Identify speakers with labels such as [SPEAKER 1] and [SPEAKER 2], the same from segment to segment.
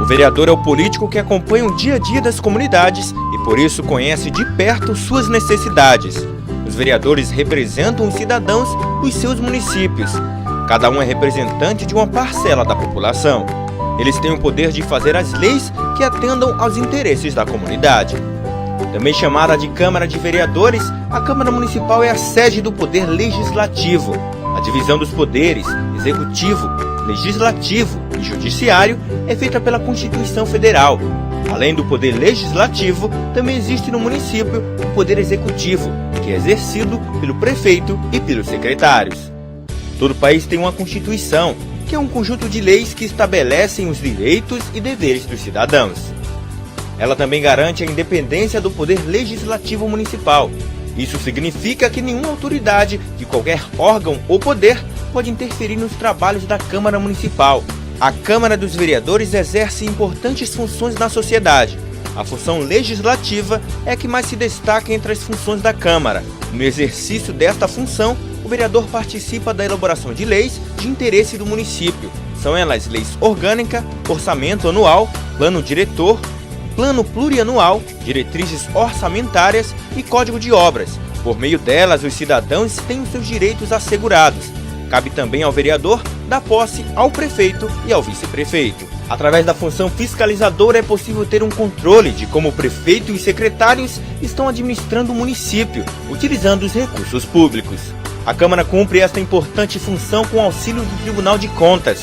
[SPEAKER 1] vereador é o político que acompanha o dia a dia das comunidades e por isso conhece de perto suas necessidades. Os vereadores representam os cidadãos dos seus municípios. Cada um é representante de uma parcela da população. Eles têm o poder de fazer as leis que atendam aos interesses da comunidade. Também chamada de Câmara de Vereadores, a Câmara Municipal é a sede do Poder Legislativo. A divisão dos poderes, Executivo, Legislativo e Judiciário, é feita pela Constituição Federal. Além do Poder Legislativo, também existe no município o Poder Executivo, que é exercido pelo prefeito e pelos secretários. Todo país tem uma Constituição, que é um conjunto de leis que estabelecem os direitos e deveres dos cidadãos. Ela também garante a independência do Poder Legislativo Municipal. Isso significa que nenhuma autoridade de qualquer órgão ou poder pode interferir nos trabalhos da Câmara Municipal. A Câmara dos Vereadores exerce importantes funções na sociedade. A função legislativa é a que mais se destaca entre as funções da Câmara. No exercício desta função, o vereador participa da elaboração de leis de interesse do município. São elas leis orgânica, orçamento anual, plano diretor, plano plurianual, diretrizes orçamentárias e código de obras. Por meio delas, os cidadãos têm os seus direitos assegurados. Cabe também ao vereador dar posse ao prefeito e ao vice-prefeito. Através da função fiscalizadora é possível ter um controle de como o prefeito e os secretários estão administrando o município, utilizando os recursos públicos. A Câmara cumpre esta importante função com auxílio do Tribunal de Contas.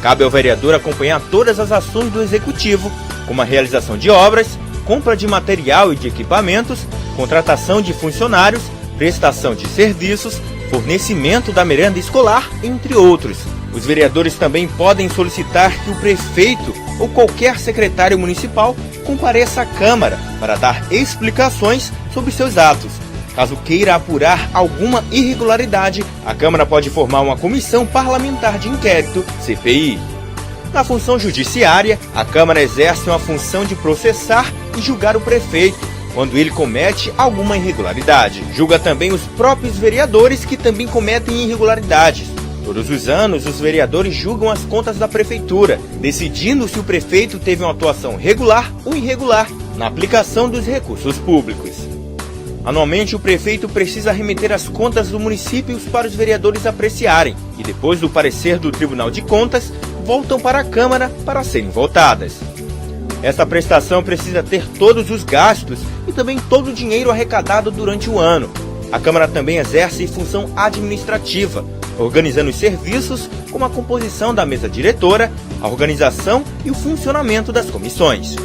[SPEAKER 1] Cabe ao vereador acompanhar todas as ações do Executivo, como a realização de obras, compra de material e de equipamentos, contratação de funcionários, prestação de serviços, fornecimento da merenda escolar, entre outros. Os vereadores também podem solicitar que o prefeito ou qualquer secretário municipal compareça à Câmara para dar explicações sobre seus atos. Caso queira apurar alguma irregularidade, a Câmara pode formar uma comissão parlamentar de inquérito, CPI. Na função judiciária, a Câmara exerce uma função de processar e julgar o prefeito, quando ele comete alguma irregularidade. Julga também os próprios vereadores que também cometem irregularidades. Todos os anos, os vereadores julgam as contas da prefeitura, decidindo se o prefeito teve uma atuação regular ou irregular na aplicação dos recursos públicos. Anualmente, o prefeito precisa remeter as contas do município para os vereadores apreciarem e, depois do parecer do Tribunal de Contas, voltam para a Câmara para serem votadas. Esta prestação precisa ter todos os gastos e também todo o dinheiro arrecadado durante o ano. A Câmara também exerce função administrativa, organizando os serviços como a composição da mesa diretora, a organização e o funcionamento das comissões.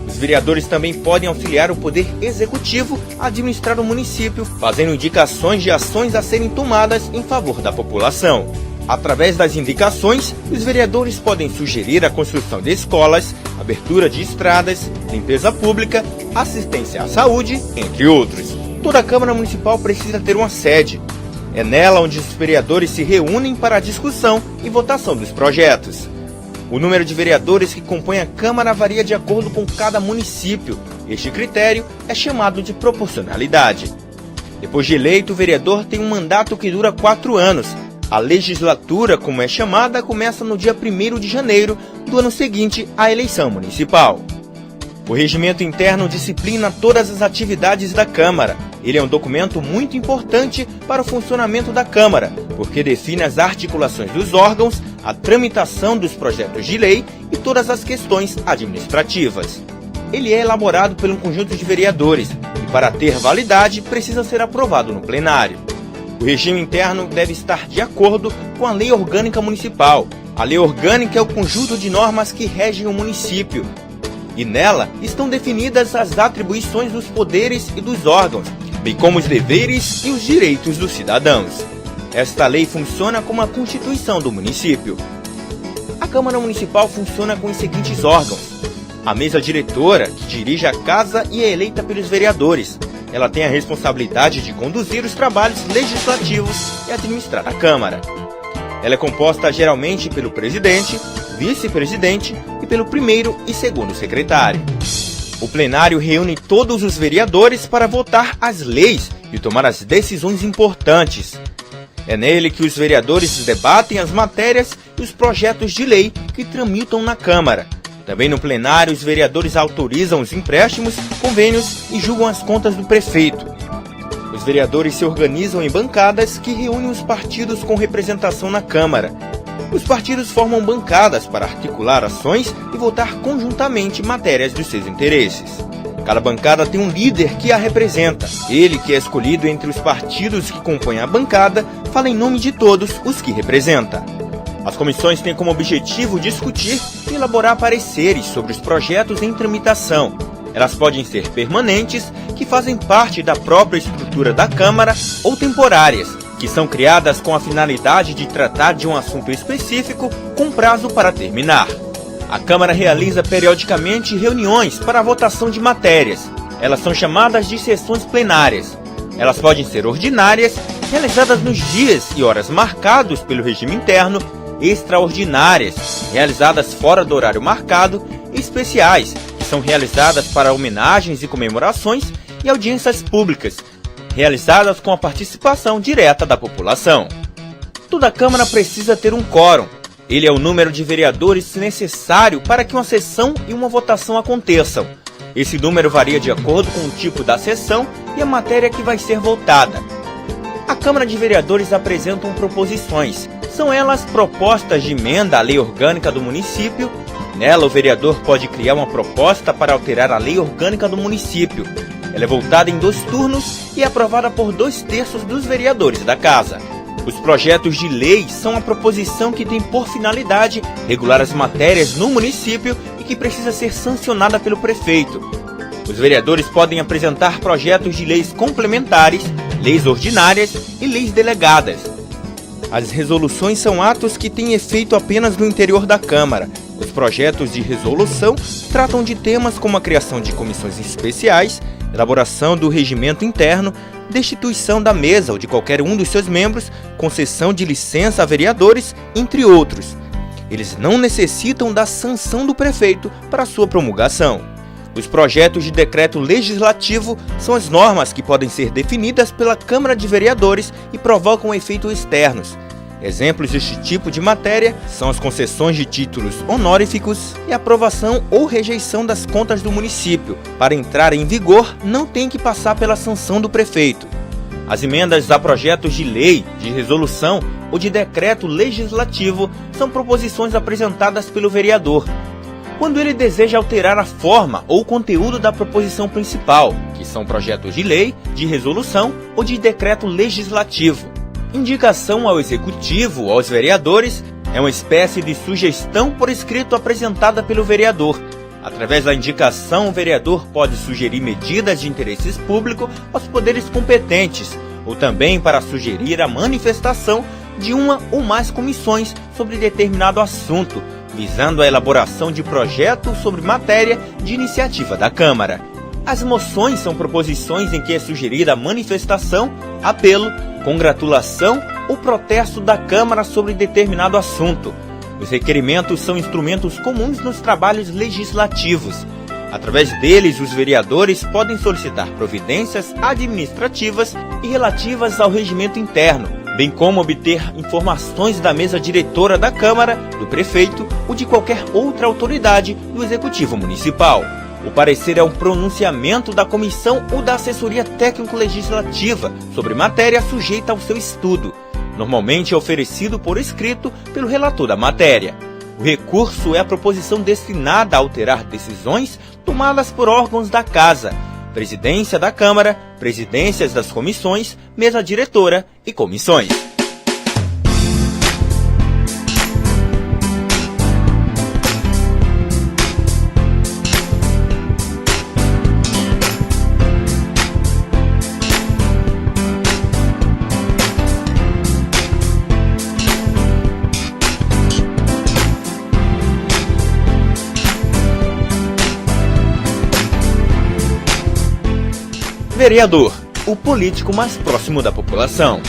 [SPEAKER 1] Os vereadores também podem auxiliar o Poder Executivo a administrar o município, fazendo indicações de ações a serem tomadas em favor da população. Através das indicações, os vereadores podem sugerir a construção de escolas, abertura de estradas, limpeza pública, assistência à saúde, entre outros. Toda a Câmara Municipal precisa ter uma sede. É nela onde os vereadores se reúnem para a discussão e votação dos projetos. O número de vereadores que compõem a Câmara varia de acordo com cada município. Este critério é chamado de proporcionalidade. Depois de eleito, o vereador tem um mandato que dura 4 anos. A legislatura, como é chamada, começa no dia 1º de janeiro do ano seguinte à eleição municipal. O regimento interno disciplina todas as atividades da Câmara. Ele é um documento muito importante para o funcionamento da Câmara, porque define as articulações dos órgãos, a tramitação dos projetos de lei e todas as questões administrativas. Ele é elaborado por um conjunto de vereadores e, para ter validade, precisa ser aprovado no plenário. O regime interno deve estar de acordo com a Lei Orgânica Municipal. A Lei Orgânica é o conjunto de normas que regem o município. E nela estão definidas as atribuições dos poderes e dos órgãos, bem como os deveres e os direitos dos cidadãos. Esta lei funciona como a Constituição do município. A Câmara Municipal funciona com os seguintes órgãos. A mesa diretora, que dirige a casa e é eleita pelos vereadores. Ela tem a responsabilidade de conduzir os trabalhos legislativos e administrar a Câmara. Ela é composta geralmente pelo presidente, vice-presidente e pelo primeiro e segundo secretário. O plenário reúne todos os vereadores para votar as leis e tomar as decisões importantes. É nele que os vereadores debatem as matérias e os projetos de lei que tramitam na Câmara. Também no plenário, os vereadores autorizam os empréstimos, convênios e julgam as contas do prefeito. Os vereadores se organizam em bancadas que reúnem os partidos com representação na Câmara. Os partidos formam bancadas para articular ações e votar conjuntamente matérias dos seus interesses. Cada bancada tem um líder que a representa. Ele, que é escolhido entre os partidos que compõem a bancada, fala em nome de todos os que representa. As comissões têm como objetivo discutir e elaborar pareceres sobre os projetos em tramitação. Elas podem ser permanentes, que fazem parte da própria estrutura da Câmara, ou temporárias, que são criadas com a finalidade de tratar de um assunto específico com prazo para terminar. A Câmara realiza periodicamente reuniões para a votação de matérias. Elas são chamadas de sessões plenárias. Elas podem ser ordinárias, realizadas nos dias e horas marcados pelo regime interno, extraordinárias, realizadas fora do horário marcado, e especiais, que são realizadas para homenagens e comemorações, e audiências públicas, realizadas com a participação direta da população. Toda Câmara precisa ter um quórum. Ele é o número de vereadores necessário para que uma sessão e uma votação aconteçam. Esse número varia de acordo com o tipo da sessão e a matéria que vai ser votada. A Câmara de Vereadores apresentam proposições. São elas propostas de emenda à lei orgânica do município. Nela, o vereador pode criar uma proposta para alterar a lei orgânica do município. Ela é votada em 2 turnos e é aprovada por 2/3 dos vereadores da Casa. Os projetos de lei são a proposição que tem por finalidade regular as matérias no município e que precisa ser sancionada pelo prefeito. Os vereadores podem apresentar projetos de leis complementares, leis ordinárias e leis delegadas. As resoluções são atos que têm efeito apenas no interior da Câmara. Os projetos de resolução tratam de temas como a criação de comissões especiais, elaboração do regimento interno, destituição da mesa ou de qualquer um dos seus membros, concessão de licença a vereadores, entre outros. Eles não necessitam da sanção do prefeito para sua promulgação. Os projetos de decreto legislativo são as normas que podem ser definidas pela Câmara de Vereadores e provocam efeitos externos. Exemplos deste tipo de matéria são as concessões de títulos honoríficos e a aprovação ou rejeição das contas do município. Para entrar em vigor, não tem que passar pela sanção do prefeito. As emendas a projetos de lei, de resolução ou de decreto legislativo são proposições apresentadas pelo vereador, quando ele deseja alterar a forma ou conteúdo da proposição principal, que são projetos de lei, de resolução ou de decreto legislativo. Indicação ao Executivo ou aos vereadores é uma espécie de sugestão por escrito apresentada pelo vereador. Através da indicação, o vereador pode sugerir medidas de interesse público aos poderes competentes, ou também para sugerir a manifestação de uma ou mais comissões sobre determinado assunto, visando a elaboração de projeto sobre matéria de iniciativa da Câmara. As moções são proposições em que é sugerida a manifestação, apelo, congratulação ou protesto da Câmara sobre determinado assunto. Os requerimentos são instrumentos comuns nos trabalhos legislativos. Através deles, os vereadores podem solicitar providências administrativas e relativas ao regimento interno, bem como obter informações da mesa diretora da Câmara, do prefeito ou de qualquer outra autoridade do Executivo Municipal. O parecer é um pronunciamento da comissão ou da assessoria técnico-legislativa sobre matéria sujeita ao seu estudo. Normalmente é oferecido por escrito pelo relator da matéria. O recurso é a proposição destinada a alterar decisões tomadas por órgãos da Casa, Presidência da Câmara, presidências das comissões, mesa diretora e comissões. Vereador, o político mais próximo da população.